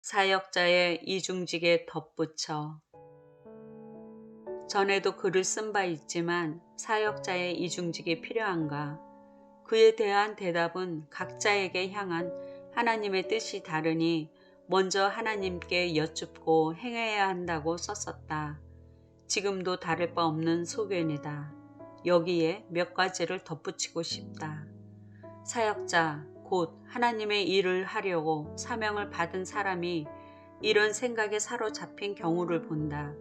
사역자의 이중직에 덧붙여. 전에도 글을 쓴 바 있지만 사역자의 이중직이 필요한가? 그에 대한 대답은 각자에게 향한 하나님의 뜻이 다르니 먼저 하나님께 여쭙고 행해야 한다고 썼었다. 지금도 다를 바 없는 소견이다. 여기에 몇 가지를 덧붙이고 싶다. 사역자, 곧 하나님의 일을 하려고 사명을 받은 사람이 이런 생각에 사로잡힌 경우를 본다.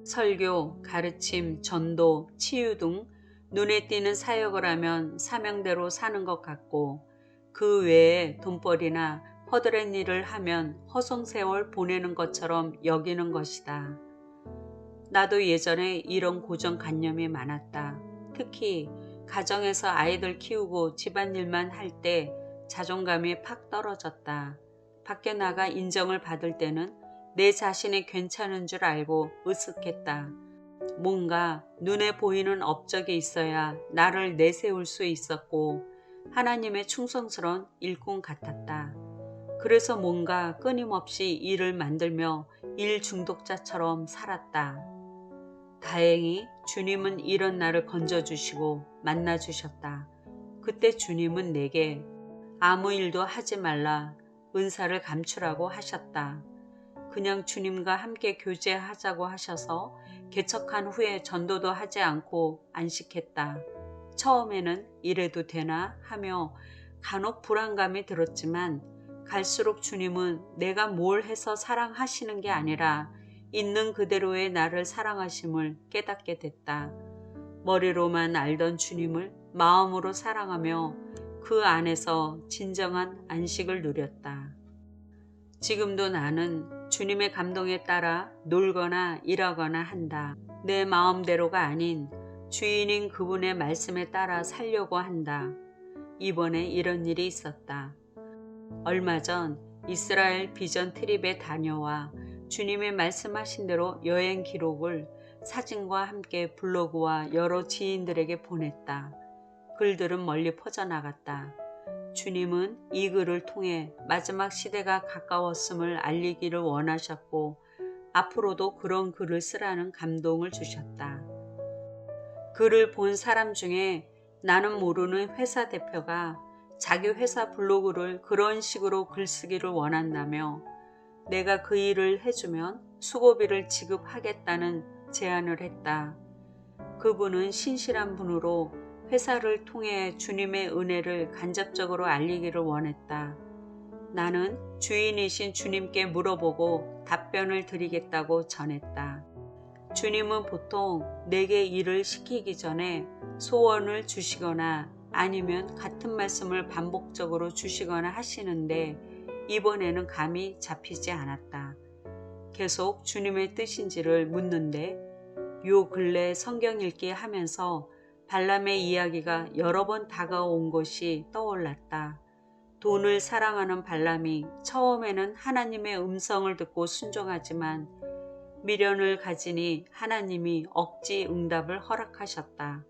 설교, 가르침, 전도, 치유 등 눈에 띄는 사역을 하면 사명대로 사는 것 같고 그 외에 돈벌이나 허드렛 일을 하면 허송세월 보내는 것처럼 여기는 것이다. 나도 예전에 이런 고정관념이 많았다. 특히 가정에서 아이들 키우고 집안일만 할 때 자존감이 팍 떨어졌다. 밖에 나가 인정을 받을 때는 내 자신이 괜찮은 줄 알고 으쓱했다. 뭔가 눈에 보이는 업적이 있어야 나를 내세울 수 있었고 하나님의 충성스러운 일꾼 같았다. 그래서 뭔가 끊임없이 일을 만들며 일 중독자처럼 살았다. 다행히 주님은 이런 나를 건져주시고 만나주셨다. 그때 주님은 내게 아무 일도 하지 말라, 은사를 감추라고 하셨다. 그냥 주님과 함께 교제하자고 하셔서 개척한 후에 전도도 하지 않고 안식했다. 처음에는 이래도 되나 하며 간혹 불안감이 들었지만 갈수록 주님은 내가 뭘 해서 사랑하시는 게 아니라 있는 그대로의 나를 사랑하심을 깨닫게 됐다. 머리로만 알던 주님을 마음으로 사랑하며 그 안에서 진정한 안식을 누렸다. 지금도 나는 주님의 감동에 따라 놀거나 일하거나 한다. 내 마음대로가 아닌 주인인 그분의 말씀에 따라 살려고 한다. 이번에 이런 일이 있었다. 얼마 전 이스라엘 비전 트립에 다녀와 주님의 말씀하신 대로 여행 기록을 사진과 함께 블로그와 여러 지인들에게 보냈다. 글들은 멀리 퍼져나갔다. 주님은 이 글을 통해 마지막 시대가 가까웠음을 알리기를 원하셨고 앞으로도 그런 글을 쓰라는 감동을 주셨다. 글을 본 사람 중에 나는 모르는 회사 대표가 자기 회사 블로그를 그런 식으로 글쓰기를 원한다며 내가 그 일을 해주면 수고비를 지급하겠다는 제안을 했다. 그분은 신실한 분으로 회사를 통해 주님의 은혜를 간접적으로 알리기를 원했다. 나는 주인이신 주님께 물어보고 답변을 드리겠다고 전했다. 주님은 보통 내게 일을 시키기 전에 소원을 주시거나 아니면 같은 말씀을 반복적으로 주시거나 하시는데 이번에는 감이 잡히지 않았다. 계속 주님의 뜻인지를 묻는데 요 근래 성경 읽기 하면서 발람의 이야기가 여러 번 다가온 것이 떠올랐다. 돈을 사랑하는 발람이 처음에는 하나님의 음성을 듣고 순종하지만 미련을 가지니 하나님이 억지 응답을 허락하셨다.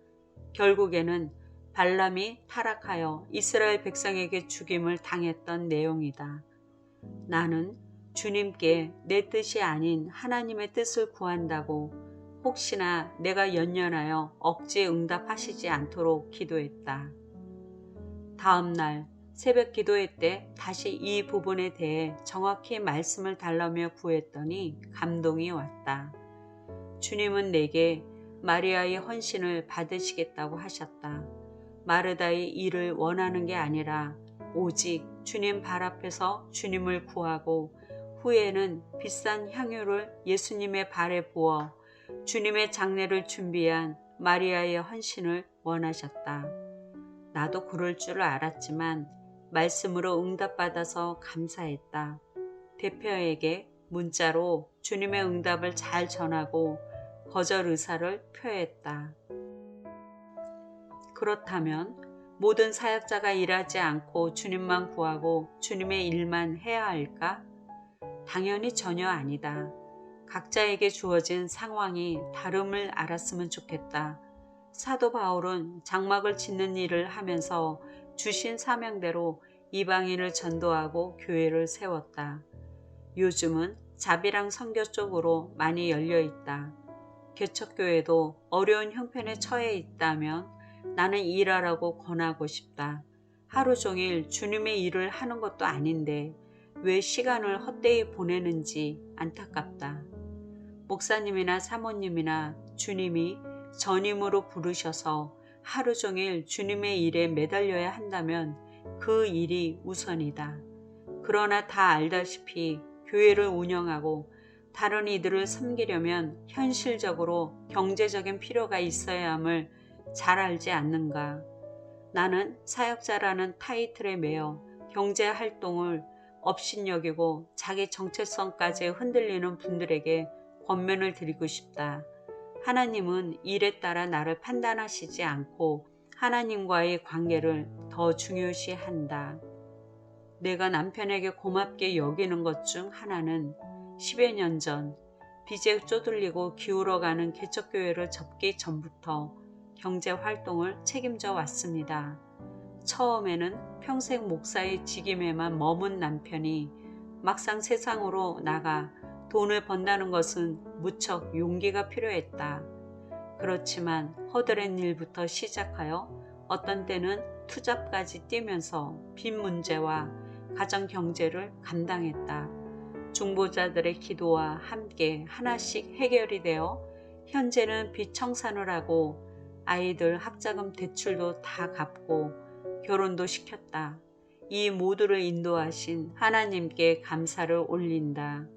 결국에는 발람이 타락하여 이스라엘 백성에게 죽임을 당했던 내용이다. 나는 주님께 내 뜻이 아닌 하나님의 뜻을 구한다고 혹시나 내가 연연하여 억지 응답하시지 않도록 기도했다. 다음 날 새벽 기도회 때 다시 이 부분에 대해 정확히 말씀을 달라며 구했더니 감동이 왔다. 주님은 내게 마리아의 헌신을 받으시겠다고 하셨다. 마르다의 일을 원하는 게 아니라 오직 주님 발 앞에서 주님을 구하고 후에는 비싼 향유를 예수님의 발에 부어 주님의 장례를 준비한 마리아의 헌신을 원하셨다. 나도 그럴 줄 알았지만 말씀으로 응답받아서 감사했다. 대표에게 문자로 주님의 응답을 잘 전하고 거절 의사를 표했다. 그렇다면 모든 사역자가 일하지 않고 주님만 구하고 주님의 일만 해야 할까? 당연히 전혀 아니다. 각자에게 주어진 상황이 다름을 알았으면 좋겠다. 사도 바울은 장막을 짓는 일을 하면서 주신 사명대로 이방인을 전도하고 교회를 세웠다. 요즘은 자비랑 선교 쪽으로 많이 열려 있다. 개척교회도 어려운 형편에 처해 있다면 나는 일하라고 권하고 싶다. 하루 종일 주님의 일을 하는 것도 아닌데 왜 시간을 헛되이 보내는지 안타깝다. 목사님이나 사모님이나 주님이 전임으로 부르셔서 하루 종일 주님의 일에 매달려야 한다면 그 일이 우선이다. 그러나 다 알다시피 교회를 운영하고 다른 이들을 섬기려면 현실적으로 경제적인 필요가 있어야 함을 잘 알지 않는가. 나는 사역자라는 타이틀에 매여 경제 활동을 업신여기고 자기 정체성까지 흔들리는 분들에게 권면을 드리고 싶다. 하나님은 일에 따라 나를 판단하시지 않고 하나님과의 관계를 더 중요시한다. 내가 남편에게 고맙게 여기는 것 중 하나는 10여 년 전 빚에 쪼들리고 기울어가는 개척교회를 접기 전부터 경제활동을 책임져 왔습니다. 처음에는 평생 목사의 직임에만 머문 남편이 막상 세상으로 나가 돈을 번다는 것은 무척 용기가 필요했다. 그렇지만 허드렛 일부터 시작하여 어떤 때는 투잡까지 뛰면서 빚 문제와 가정 경제를 감당했다. 중보자들의 기도와 함께 하나씩 해결이 되어 현재는 빚 청산을 하고 아이들 학자금 대출도 다 갚고 결혼도 시켰다. 이 모두를 인도하신 하나님께 감사를 올린다.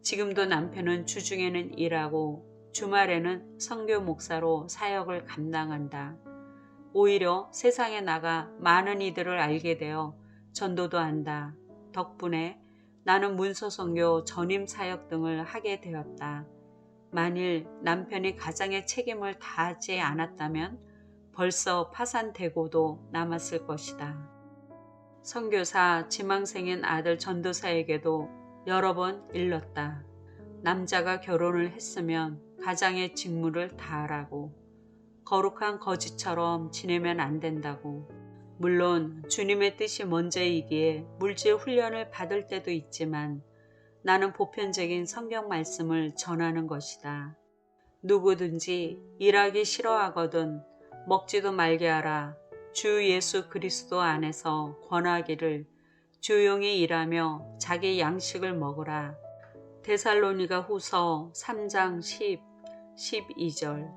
지금도 남편은 주중에는 일하고 주말에는 선교 목사로 사역을 감당한다. 오히려 세상에 나가 많은 이들을 알게 되어 전도도 한다. 덕분에 나는 문서선교 전임 사역 등을 하게 되었다. 만일 남편이 가장의 책임을 다하지 않았다면 벌써 파산되고도 남았을 것이다. 선교사 지망생인 아들 전도사에게도 여러 번 일렀다. 남자가 결혼을 했으면 가장의 직무를 다하라고. 거룩한 거지처럼 지내면 안 된다고. 물론 주님의 뜻이 먼저이기에 물질 훈련을 받을 때도 있지만 나는 보편적인 성경 말씀을 전하는 것이다. 누구든지 일하기 싫어하거든 먹지도 말게 하라. 주 예수 그리스도 안에서 권하기를 조용히 일하며 자기 양식을 먹으라. 데살로니가 후서 3장 10, 12절.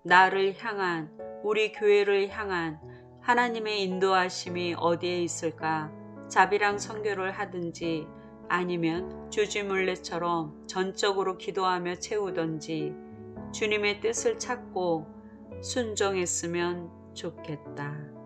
나를 향한, 우리 교회를 향한 하나님의 인도하심이 어디에 있을까? 자비랑 선교를 하든지 아니면 주지물레처럼 전적으로 기도하며 채우든지 주님의 뜻을 찾고 순종했으면 좋겠다.